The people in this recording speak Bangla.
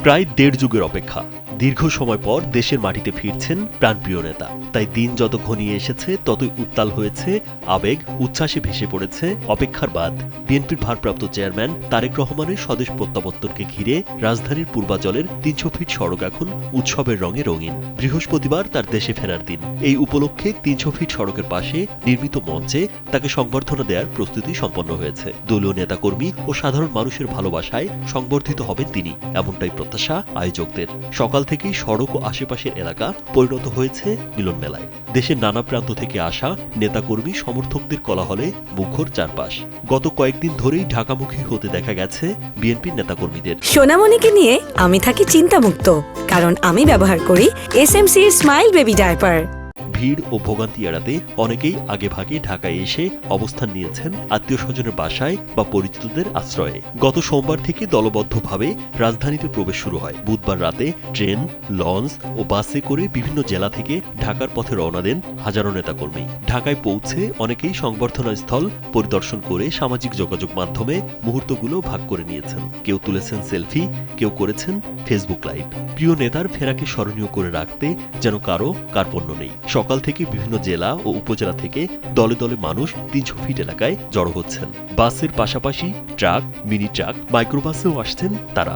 প্রায় দেড় যুগের অপেক্ষা, দীর্ঘ সময় পর দেশের মাটিতে ফিরছেন প্রাণপ্রিয় নেতা। তাই দিন যত ঘনিয়ে এসেছে ততই উত্তাল হয়েছে আবেগ, উচ্ছ্বাসে ভেসে পড়েছে অপেক্ষার বাঁধ। বিএনপির ভারপ্রাপ্ত চেয়ারম্যান তারেক রহমানের স্বদেশ প্রত্যাবর্তনকে ঘিরে রাজধানীর পূর্বাঞ্চলের ৩০০ ফিট সড়ক এখন উৎসবের রঙে রঙিন। বৃহস্পতিবার তার দেশে ফেরার দিন। এই উপলক্ষে ৩০০ ফিট সড়কের পাশে নির্মিত মঞ্চে তাকে সংবর্ধনা দেওয়ার প্রস্তুতি সম্পন্ন হয়েছে। দলীয় নেতাকর্মী ও সাধারণ মানুষের ভালোবাসায় সংবর্ধিত হবেন তিনি, এমনটাই প্রত্যাশা আয়োজকদের। সকাল থেকেই সড়ক ও আশেপাশের এলাকা পরিণত হয়েছে মিলন মেলায়। দেশের নানা প্রান্ত থেকে আসা নেতাকর্মী সমর্থকদের কোলাহলে মুখর চারপাশ। গত কয়েকদিন ধরেই ঢাকামুখী হতে দেখা গেছে বিএনপির নেতাকর্মীদের। সোনামণিকে নিয়ে আমি থাকি চিন্তামুক্ত, কারণ আমি ব্যবহার করি এসএমসি স্মাইল বেবি ডায়পার। ভিড় ও ভোগান্তি এড়াতে অনেকেই আগেভাগে ঢাকায় এসে অবস্থান নিয়েছেন আত্মীয় স্বজনের বাসায় বা পরিচিতদের আশ্রয়ে। গত সোমবার থেকে দলবদ্ধভাবে রাজধানীতে প্রবেশ শুরু হয়। বুধবার রাতে ট্রেন, লঞ্চ ও বাসে করে বিভিন্ন জেলা থেকে ঢাকার পথে রওনা দেন হাজারো নেতাকর্মী। ঢাকায় পৌঁছে অনেকেই সংবর্ধনা স্থল পরিদর্শন করে সামাজিক যোগাযোগ মাধ্যমে মুহূর্তগুলো ভাগ করে নিয়েছেন। কেউ তুলেছেন সেলফি, কেউ করেছেন ফেসবুক লাইভ। প্রিয় নেতার ফেরাকে স্মরণীয় করে রাখতে যেন কারো কার্পণ্য নেই। সকাল থেকে বিভিন্ন জেলা ও উপজেলা থেকে দলে দলে মানুষ ৩০০ ফিট এলাকায় জড়ো হচ্ছেন। বাসের পাশাপাশি ট্রাক, মিনি ট্রাক, মাইক্রোবাসেও আসছেন তারা।